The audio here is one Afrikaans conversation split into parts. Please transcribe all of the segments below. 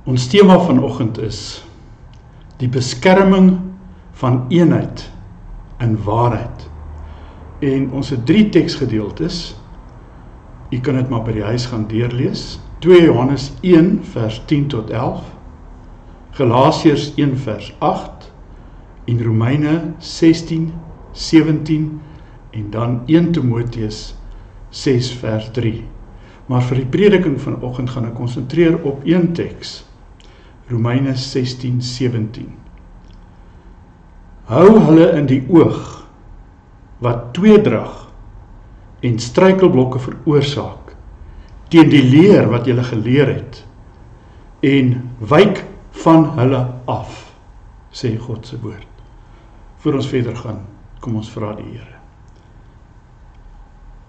Ons tema vanoggend is die beskerming van eenheid in waarheid. En ons het 3 teksgedeeltes. U kan dit maar by die huis gaan deurlees. 2 Johannes 1 vers 10 tot 11, Galasiërs 1 vers 8 en Romeine 16, 17 en dan 1 Timoteus 6 vers 3. Maar vir die prediking vanoggend gaan ek konsentreer op een teks, Romeine 16, 17. Hou hulle in die oog wat tweedrag en struikelblokke veroorsaak teen die leer wat julle geleer het en wyk van hulle af, sê God se woord. Voor ons verder gaan, kom ons vra die Here.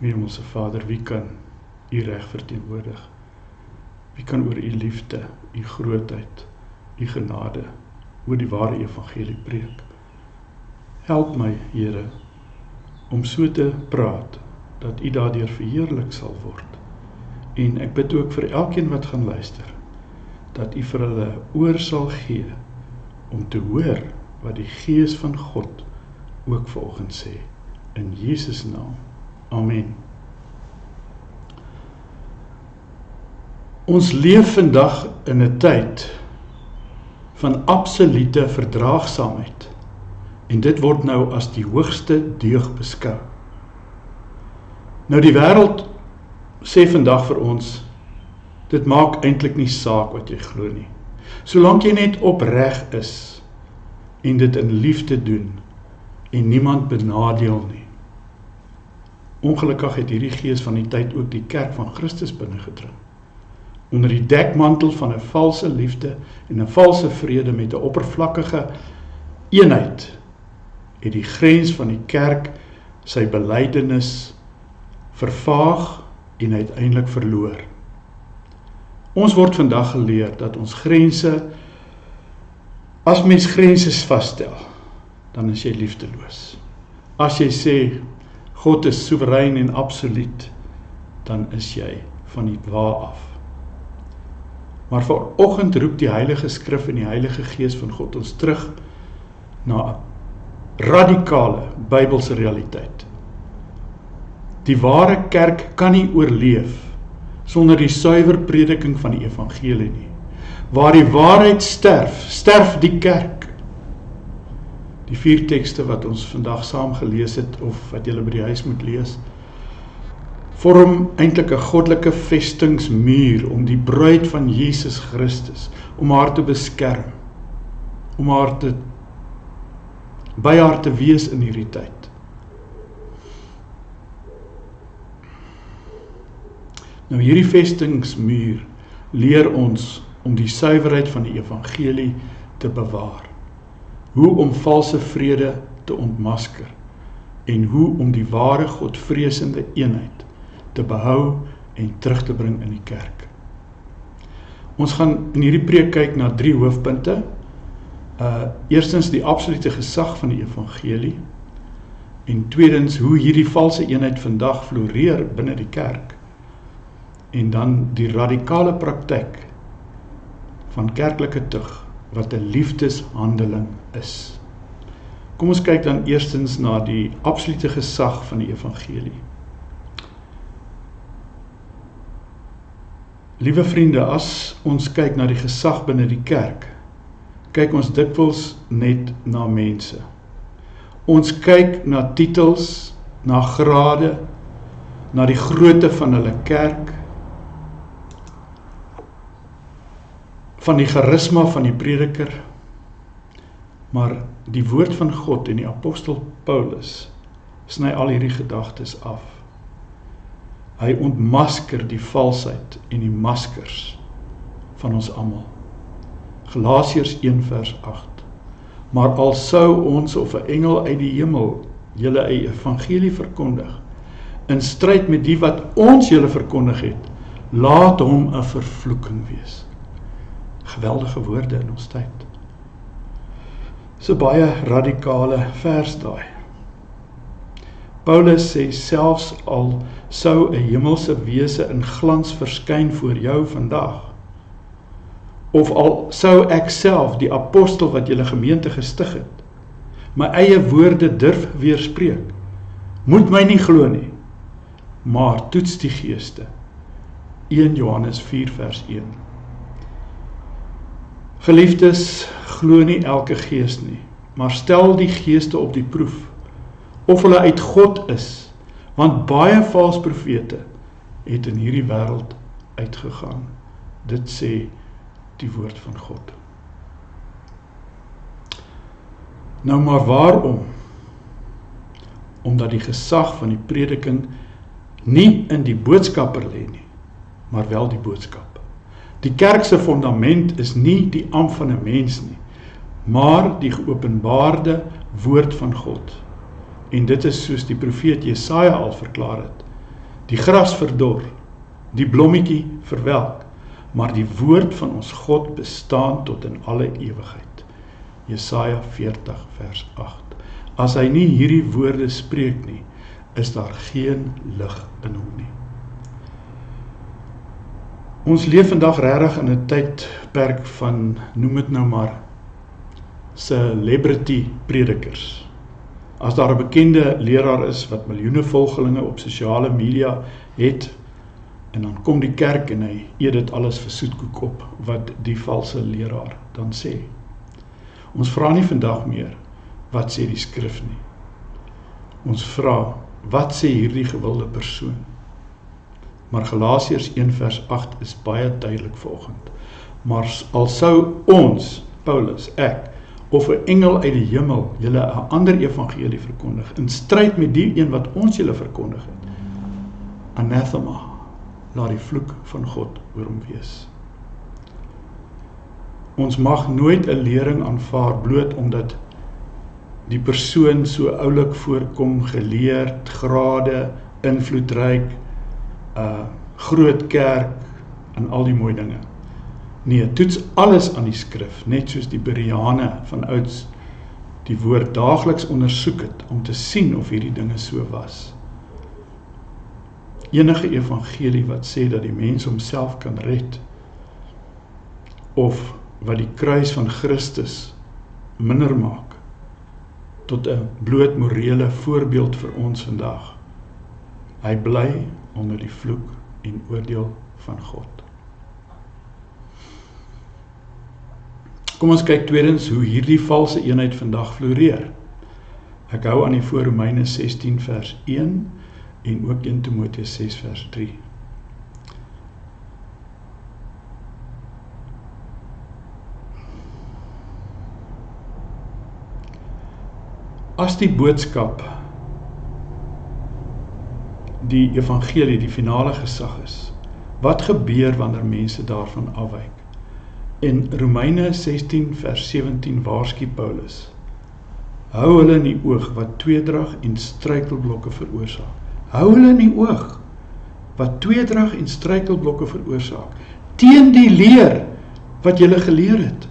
Hemelse Vader, wie kan U reg verteenwoordig? Wie kan oor U liefde, U grootheid, U genade, oor die ware evangelie preek? Help my, Here, om so te praat, dat U daardeur verheerlik sal word. En ek bid ook vir elkeen wat gaan luister, dat U vir hulle oor sal gee, om te hoor wat die Gees van God ook vanoggend sê. In Jesus naam. Amen. Ons leef vandag in 'n tyd van absolute verdraagsaamheid. En dit word nou as die hoogste deug beskou. Nou die wêreld sê vandag vir ons, dit maak eintlik nie saak wat jy glo nie. Solank jy net opreg is en dit in liefde doen en niemand benadeel nie. Ongelukkig het hierdie gees van die tyd ook die kerk van Christus binnengedring. Onder die dekmantel van 'n valse liefde en 'n valse vrede met 'n oppervlakkige eenheid, het die grens van die kerk sy belydenis vervaag en uiteindelik verloor. Ons word vandag geleer dat ons grense, as mens grense vasstel, dan is jy liefdeloos. As jy sê, God is soewerein en absoluut, dan is jy van die wa af. Maar vanoggend roep die Heilige Skrif en die Heilige Gees van God ons terug na 'n radikale Bybelse realiteit. Die ware kerk kan nie oorleef sonder die suiwer prediking van die evangelie nie. Waar die waarheid sterf, sterf die kerk. Die 4 tekste wat ons vandag saam gelees het, of wat julle by die huis moet lees, vorm eintlik 'n goddelike vestingsmuur om die bruid van Jesus Christus, om haar te beskerm, om haar by haar te wees in hierdie tyd. Nou hierdie vestingsmuur leer ons om die suiwerheid van die evangelie te bewaar. Hoe om valse vrede te ontmasker en hoe om die ware Godvreesende eenheid te behou en terug te bring in die kerk. Ons gaan in hierdie preek kyk na 3 hoofpunte. Eerstens die absolute gesag van die evangelie en tweedens hoe hierdie valse eenheid vandag floreer binne die kerk en dan die radikale praktyk van kerklike tug wat 'n liefdeshandeling is. Kom ons kyk dan eerstens na die absolute gesag van die evangelie. Liewe vriende, as ons kyk na die gesag binne die kerk, kyk ons dikwels net na mense. Ons kyk na titels, na grade, na die grootte van hulle kerk, van die charisma van die prediker, maar die woord van God en die apostel Paulus sny al hierdie gedagtes af. Hy ontmasker die valsheid en die maskers van ons almal. Galasiërs 1 vers 8. Maar al sou ons of 'n engel uit die hemel julle 'n evangelie verkondig, in stryd met die wat ons julle verkondig het, laat hom 'n vervloeking wees. Geweldige woorde in ons tyd. So baie radikale vers daai. Paulus sê selfs al sou 'n hemelse wese in glans verskyn voor jou vandag, of al sou ek self die apostel wat julle gemeente gestig het, my eie woorde durf weerspreek, moet my nie glo nie, maar toets die geeste. 1 Johannes 4 vers 1. Geliefdes, glo nie elke gees nie, maar stel die geeste op die proef, of hulle uit God is, want baie vals profete het in hierdie wêreld uitgegaan. Dit sê die woord van God. Nou maar waarom? Omdat die gesag van die prediking nie in die boodskapper lê nie, maar wel die boodskap. Die kerk se fondament is nie die ampt van 'n mens nie, maar die geopenbaarde woord van God. En dit is soos die profeet Jesaja al verklaar het, die gras verdor, die blommetjie verwelk, maar die woord van ons God bestaan tot in alle ewigheid. Jesaja 40 vers 8. As hy nie hierdie woorde spreek nie, is daar geen lig in hom nie. Ons leef vandag regtig in 'n tydperk van, noem dit nou maar, celebrity predikers. As daar 'n bekende leraar is wat miljoene volgelinge op sosiale media het, en dan kom die kerk en hy eet dit alles vir soetkoek op, wat die valse leraar dan sê. Ons vra nie vandag meer, wat sê die skrif nie. Ons vra, wat sê hierdie gewilde persoon? Maar Galasiërs 1 vers 8 is baie duidelik vanoggend. Maar al sou ons, Paulus, ek, of 'n engel uit die hemel julle 'n ander evangelie verkondig, in stryd met die een wat ons julle verkondig het, anathema, laat die vloek van God oor hom wees. Ons mag nooit 'n lering aanvaar bloot omdat die persoon so oulik voorkom, geleerd, grade, invloedryk, groot kerk en al die mooi dinge. Nee, toets alles aan die skrif, net soos die Bereane van ouds die woord daagliks ondersoek het, om te sien of hierdie dinge so was. Enige evangelie wat sê dat die mens homself kan red, of wat die kruis van Christus minder maak, tot 'n bloot morele voorbeeld vir ons vandag. Hy bly onder die vloek en oordeel van God. Kom ons kyk tweedens hoe hierdie valse eenheid vandag floreer. Ek hou aan die voor Romeine 16 vers 1 en ook 1 Timoteus 6 vers 3. As die boodskap, die evangelie, die finale gesag is, wat gebeur wanneer mense daarvan afwyk? In Romeine 16 vers 17 waarsku Paulus, hou hulle in die oog wat tweedrag en struikelblokke veroorsaak. Hou hulle in die oog wat tweedrag en struikelblokke veroorsaak, teen die leer wat julle geleer het.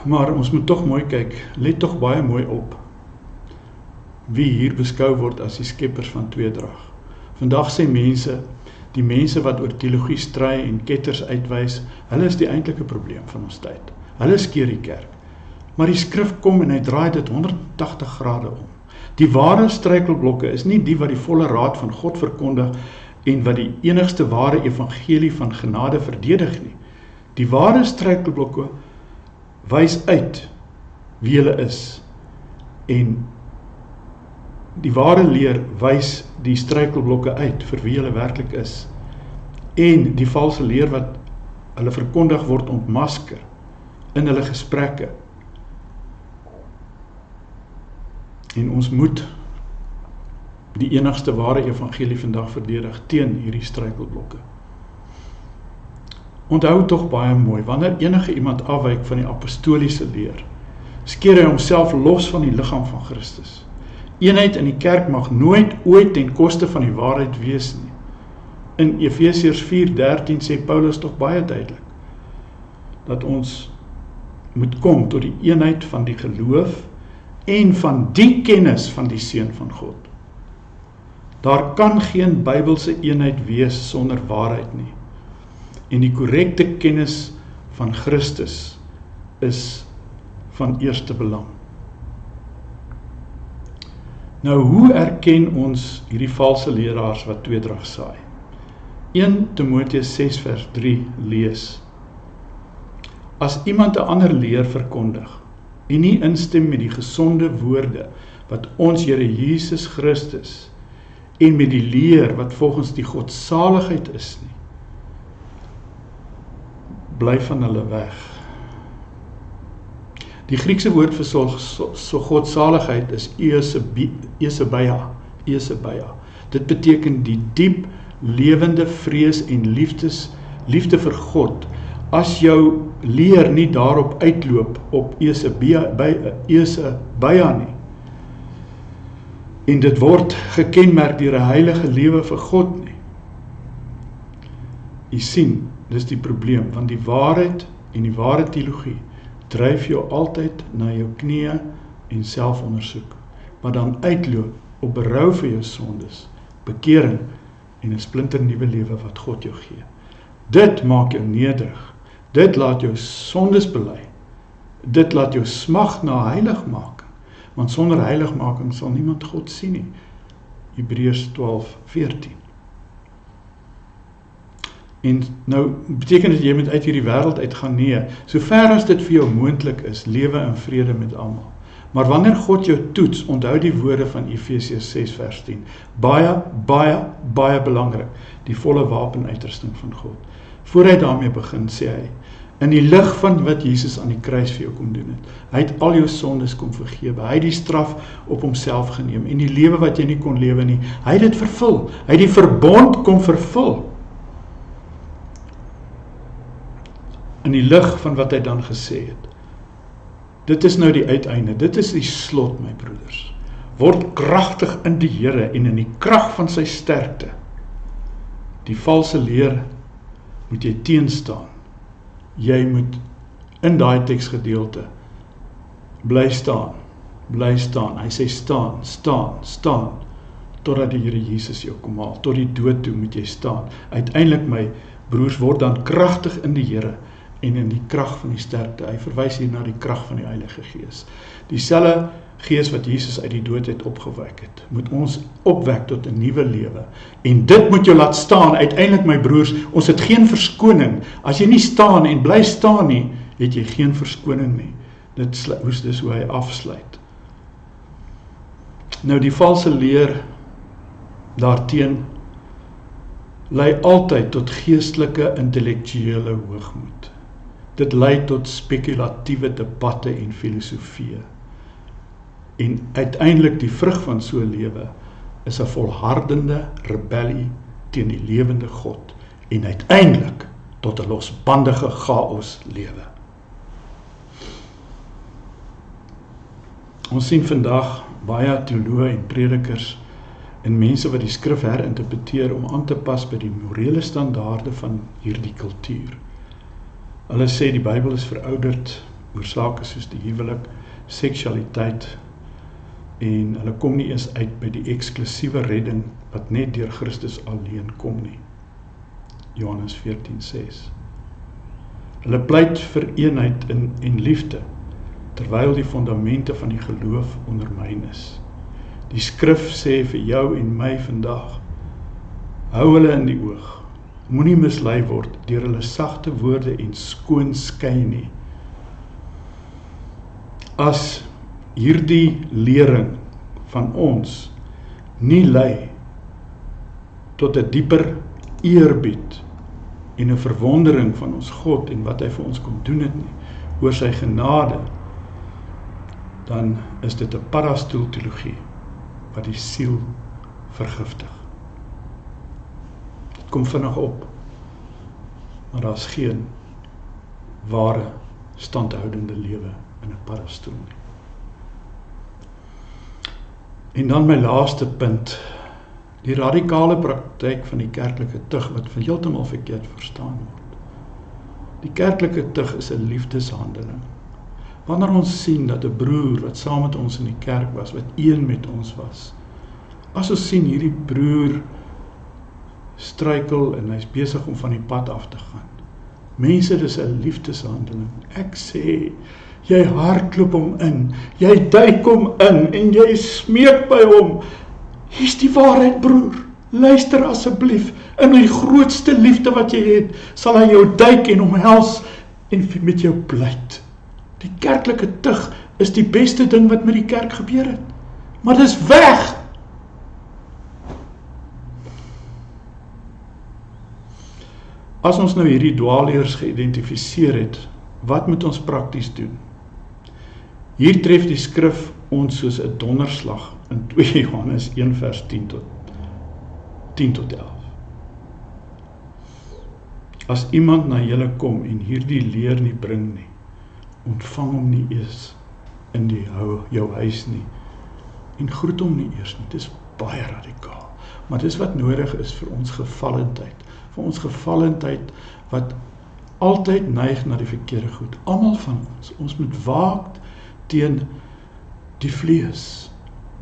Maar ons moet tog mooi kyk, let tog baie mooi op wie hier beskou word as die skeppers van tweedrag. Vandag sê mense, die mense wat oor teologie stry en ketters uitwys, hulle is die eintlike probleem van ons tyd. Hulle skeer die kerk. Maar die skrif kom en hy draai dit 180 grade om. Die ware struikelblokke is nie die wat die volle raad van God verkondig en wat die enigste ware evangelie van genade verdedig nie. Die ware struikelblokke wys uit wie hulle is, en die ware leer wys die struikelblokke uit vir wie hulle werklik is, en die valse leer wat hulle verkondig word ontmasker in hulle gesprekke. En ons moet die enigste ware evangelie vandag verdedig teen hierdie struikelblokke. Onthou tog baie mooi, wanneer enige iemand afwyk van die apostoliese leer, skeer hy homself los van die liggaam van Christus. Eenheid in die kerk mag nooit ooit ten koste van die waarheid wees nie. In Efesiërs 4:13 sê Paulus tog baie duidelik, dat ons moet kom tot die eenheid van die geloof en van die kennis van die Seun van God. Daar kan geen Bybelse eenheid wees sonder waarheid nie. En die korrekte kennis van Christus is van eerste belang. Nou, hoe erken ons hierdie valse leraars wat tweedrag saai? 1 Timoteus 6 vers 3 lees: As iemand 'n ander leer verkondig en nie instem met die gesonde woorde wat ons Here Jesus Christus en met die leer wat volgens die godsaligheid is nie, bly van hulle weg. Die Griekse woord vir so godsaligheid is Eusebia. Dit beteken die diep, lewende vrees en liefde vir God. As jou leer nie daarop uitloop op Eusebia nie, en dit word gekenmerk deur 'n heilige lewe vir God nie. Jy sien, dis die probleem, want die waarheid en die ware teologie dryf jou altyd na jou knieë en selfondersoek, wat dan uitloop op berou vir jou sondes, bekering en 'n splinternuwe lewe wat God jou gee. Dit maak jou nederig, dit laat jou sondes bely, dit laat jou smag na heiligmaking, want sonder heiligmaking sal niemand God sien nie. Hebreërs 12:14. En nou beteken dit jy moet uit hierdie wêreld uitgaan? Nee, sover as dit vir jou moontlik is, lewe in vrede met almal. Maar wanneer God jou toets, onthou die woorde van Efesiërs 6 vers 10. Baie belangrik, die volle wapenuitrusting van God. Voor hy daarmee begin, sê hy, in die lig van wat Jesus aan die kruis vir jou kom doen het. Hy het al jou sondes kom vergewe. Hy het die straf op homself geneem en die lewe wat jy nie kon lewe nie, hy het dit vervul. Hy het die verbond kom vervul. In die lig van wat hy dan gesê het. Dit is nou die uiteinde, dit is die slot, my broeders. Word kragtig in die Here en in die krag van sy sterkte. Die valse leer moet jy teenstaan. Jy moet in daai teksgedeelte bly staan. Hy sê staan, totdat die Here Jesus jou kom haal. Tot die dood toe moet jy staan. Uiteindelik, my broers, word dan kragtig in die Here en in die krag van die sterkte. Hy verwys hier na die krag van die Heilige Gees. Dieselfde Gees wat Jesus uit die dood het opgewek het, moet ons opwek tot 'n nuwe lewe. En dit moet jou laat staan. Uiteindelik, my broers, ons het geen verskoning. As jy nie staan en bly staan nie, het jy geen verskoning nie. Dis hoe hy afsluit. Nou, die valse leer daarteen lei altyd tot geestelike, intellektuele hoogmoed. Dit lei tot spekulatiewe debatte en filosofie. En uiteindelik die vrug van so 'n lewe is 'n volhardende rebellie teen die lewende God en uiteindelik tot 'n losbandige chaos lewe. Ons sien vandag baie teoloë en predikers en mense wat die skrif herinterpreteer om aan te pas by die morele standaarde van hierdie kultuur. Hulle sê die Bybel is verouderd oor sake soos die huwelik, seksualiteit, en hulle kom nie eens uit by die eksklusiewe redding wat net deur Christus alleen kom nie. Johannes 14:6. Hulle pleit vir eenheid en liefde, terwyl die fondamente van die geloof ondermyn is. Die skrif sê vir jou en my vandag, hou hulle in die oog, moenie mislei word deur hulle sagte woorde en skoon skyn nie. As hierdie lering van ons nie lei tot 'n dieper eerbied en 'n verwondering van ons God en wat hy vir ons kom doen het nie, oor sy genade, dan is dit 'n paddastoelteologie wat die siel vergiftig. Dit kom vinnig op, maar daar is geen ware standhoudende lewe in 'n paddastoel nie. En dan my laaste punt, die radikale praktyk van die kerklike tug wat heeltemal verkeerd verstaan word. Die kerklike tug is 'n liefdeshandeling, Wanneer ons sien dat 'n broer wat saam met ons in die kerk was, wat een met ons was, as ons sien hierdie broer struikel en hy's besig om van die pad af te gaan. Mense, dis 'n liefdeshandeling. Ek sê, jy hardloop hom in, jy duik hom in en jy smeek by hom. Hier's die waarheid, broer. Luister asseblief. In die grootste liefde wat jy het, sal hy jou duik en omhels en met jou pleit. Die kerklike tug is die beste ding wat met die kerk gebeur het. Maar dis weg. As ons nou hierdie dwaalleers geïdentifiseer het, wat moet ons prakties doen? Hier tref die skrif ons soos 'n donderslag in 2 Johannes 1 vers 10 tot 11. As iemand na julle kom en hierdie leer nie bring nie, ontvang hom nie eers in jou huis nie, en groet hom nie eers nie. Dis baie radikaal, maar dis wat nodig is vir ons gevallendheid, wat altyd neig na die verkeerde goed. Almal van ons moet waak teen die vlees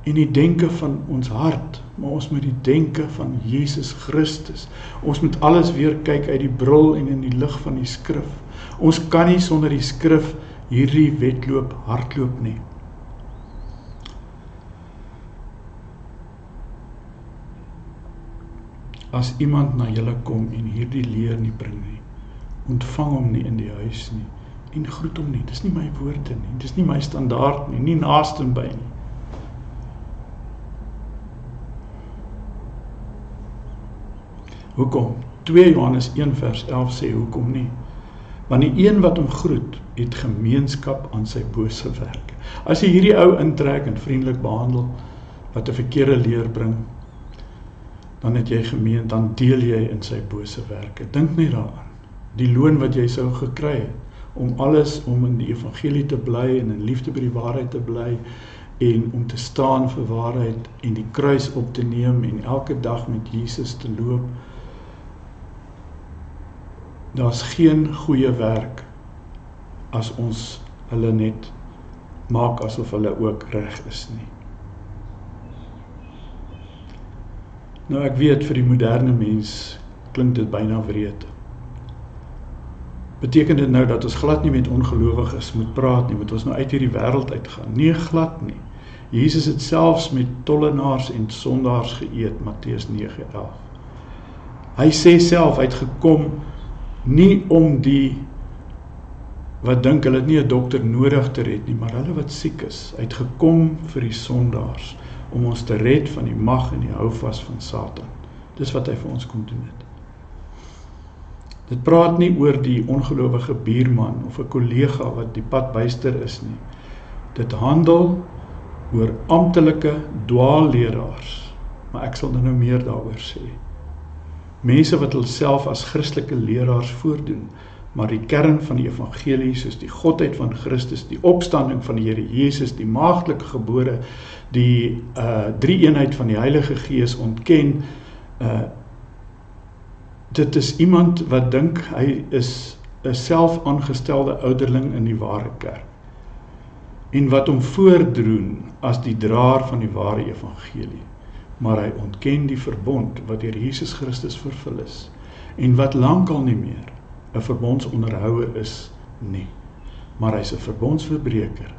en die denke van ons hart, maar ons moet die denke van Jesus Christus. Ons moet alles weer kyk uit die bril en in die lig van die skrif. Ons kan nie sonder die skrif hierdie wedloop hardloop nie. As iemand na julle kom en hierdie leer nie bring nie, ontvang hom nie in die huis nie, en groet hom nie. Dis nie my woorde nie, dis nie my standaard nie, nie naastenby nie. Hoekom? 2 Johannes 1 vers 11 sê hoekom nie? Want die een wat hom groet, het gemeenskap aan sy bose werke. As jy hierdie ou intrek en vriendelik behandel, wat 'n verkeerde leer bring, dan het jy dan deel jy in sy bose werke. Dink net daaraan, die loon wat jy sou gekry het, om in die evangelie te bly en in liefde by die waarheid te bly, en om te staan vir waarheid en die kruis op te neem en elke dag met Jesus te loop. Daar's geen goeie werk as ons hulle net maak asof hulle ook reg is nie. Nou ek weet vir die moderne mens klink dit byna wreed. Beteken dit nou dat ons glad nie met ongelowiges moet praat nie, moet ons nou uit hierdie wêreld uitgaan? Nee, glad nie. Jesus het selfs met tollenaars en sondaars geëet, Matteus 9:11. Hy sê self, hy het gekom nie om die wat dink hulle het nie 'n dokter nodig te red nie, maar hulle wat siek is. Hy het gekom vir die sondaars, om ons te red van die mag en die houvas van Satan. Dis wat hy vir ons kom doen het. Dit praat nie oor die ongelowige buurman of 'n kollega wat die pad byster is nie. Dit handel oor amptelike dwaalleraars, maar ek sal nou meer daaroor sê. Mense wat hulself as Christelike leraars voordoen, maar die kern van die evangelie, soos die godheid van Christus, die opstanding van die Here Jesus, die maagdelike gebore, die drie-eenheid van die Heilige Gees ontken. Dit is iemand wat dink hy is 'n selfaangestelde ouderling in die ware kerk, en wat hom voordroen as die draer van die ware evangelie, maar hy ontken die verbond wat deur Jesus Christus vervul is, en wat lankal nie meer 'n verbondsonderhouer is nie, maar hy's 'n verbondsverbreker,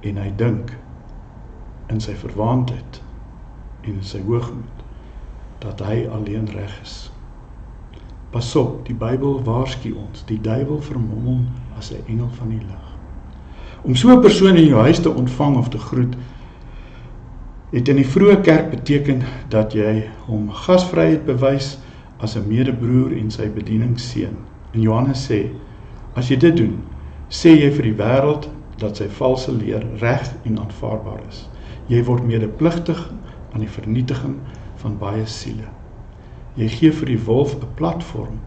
en hy dink in sy verwaandheid en in sy hoogmoed dat hy alleen reg is. Pas op, die Bybel waarsku ons, die duiwel vermom hom as 'n engel van die lig. Om so 'n persoon in jou huis te ontvang of te groet, het in die vroeë kerk beteken dat jy hom gasvryheid bewys as 'n medebroer en sy bedieningsseun. En Johannes sê, as jy dit doen, sê jy vir die wêreld dat sy valse leer reg en aanvaarbaar is. Jy word medepligtig aan die vernietiging van baie siele. Jy gee vir die wolf 'n platform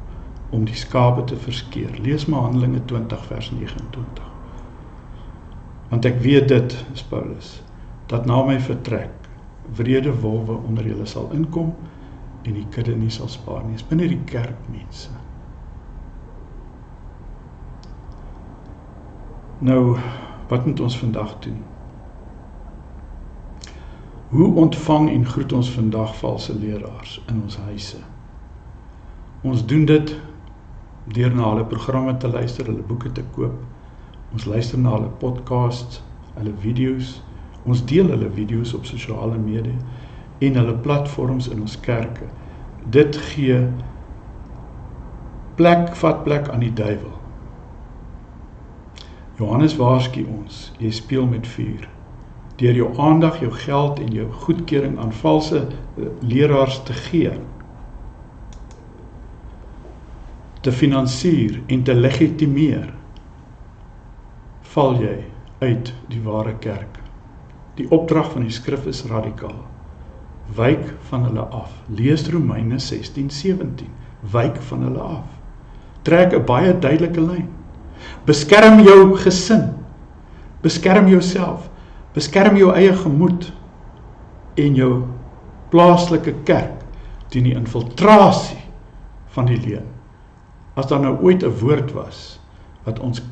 om die skape te verskeer. Lees maar Handelinge 20 vers 29. Want ek weet dit, is Paulus, dat na my vertrek wrede wolwe onder julle sal inkom en die kudde nie sal spaar nie. Is binne die kerk mense. Nou, Wat moet ons vandag doen? Hoe ontvang en groet ons vandag valse leraars in ons huise? Ons doen dit deur na hulle programme te luister, hulle boeke te koop. Ons luister na hulle podcasts, hulle video's. Ons deel hulle video's op sosiale media en hulle platforms in ons kerke. Dit gee vat plek aan die duiwel. Johannes waarsku ons, jy speel met vuur. Deur jou aandag, jou geld en jou goedkeuring aan valse leraars te gee, te finansier en te legitimeer, val jy uit die ware kerk. Die opdrag van die skrif is radikaal. Wyk van hulle af. Lees Romeine 16:17. Wyk van hulle af. Trek 'n baie duidelike lyn. Beskerm jou gesin. Beskerm jouself. Beskerm jou eie gemoed en jou plaaslike kerk teen die infiltrasie van die leuen. As daar nou ooit 'n woord was wat ons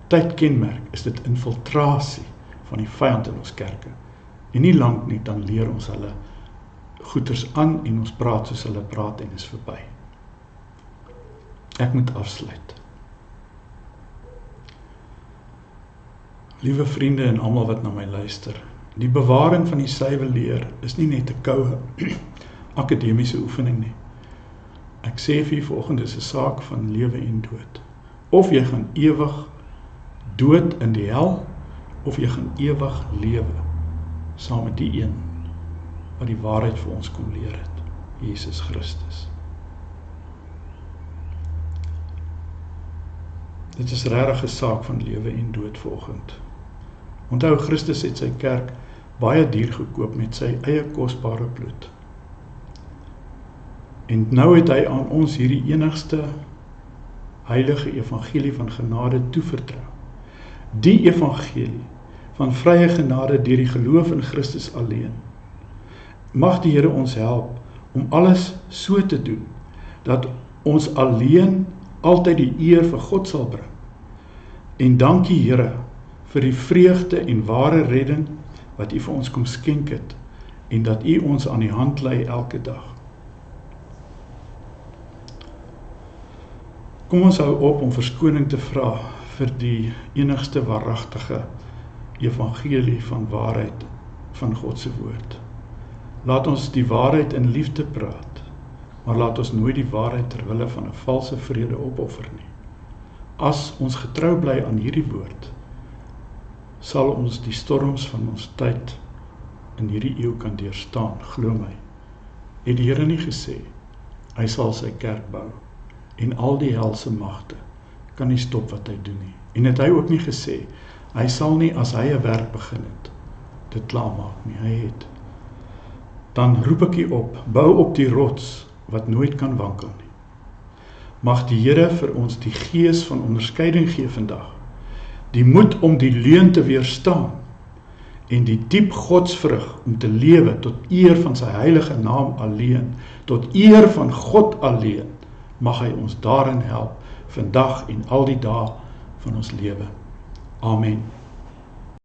tyd kenmerk, is dit infiltrasie van die vyand in ons kerke. En nie lank nie, dan leer ons hulle goeters aan en ons praat soos hulle praat en is verby. Ek moet afsluit. Liewe vriende en almal wat na my luister, die bewaring van die suiwe leer is nie net 'n koue akademiese oefening nie. Ek sê vir u vanoggend, is 'n saak van lewe en dood. Of jy gaan ewig dood in die hel, of jy gaan ewig lewe saam met die een wat die waarheid vir ons kom leer het, Jesus Christus. Dit is regtig 'n saak van lewe en dood vanoggend. Onthou, Christus het sy kerk baie duur gekoop met sy eie kosbare bloed. En nou het hy aan ons hierdie enigste heilige evangelie van genade toevertrou. Die evangelie van vrye genade deur die geloof in Christus alleen. Mag die Here ons help om alles so te doen, dat ons alleen altyd die eer vir God sal bring. En dankie Here vir die vreugde en ware redding wat U vir ons kom skenk het, en dat U ons aan die hand lei elke dag. Kom ons hou op om verskoning te vra vir die enigste waaragtige evangelie van waarheid van God se woord. Laat ons die waarheid in liefde praat, maar laat ons nooit die waarheid ter wille van 'n valse vrede opoffer nie. As ons getrou bly aan hierdie woord, sal ons die storms van ons tyd in hierdie eeu kan deurstaan, glo my. Het die Here nie gesê, hy sal sy kerk bou, en al die helse magte kan nie stop wat hy doen nie. En het hy ook nie gesê, hy sal nie as hy 'n werk begin het, dit klaarmaak nie, hy het. Dan roep ek u op, bou op die rots wat nooit kan wankel nie. Mag die Here vir ons die gees van onderskeiding gee vandag, die moed om die leuen te weerstaan, en die diep godsvrug om te lewe tot eer van sy heilige naam alleen, tot eer van God alleen, mag hy ons daarin help, vandag en al die dae van ons lewe. Amen.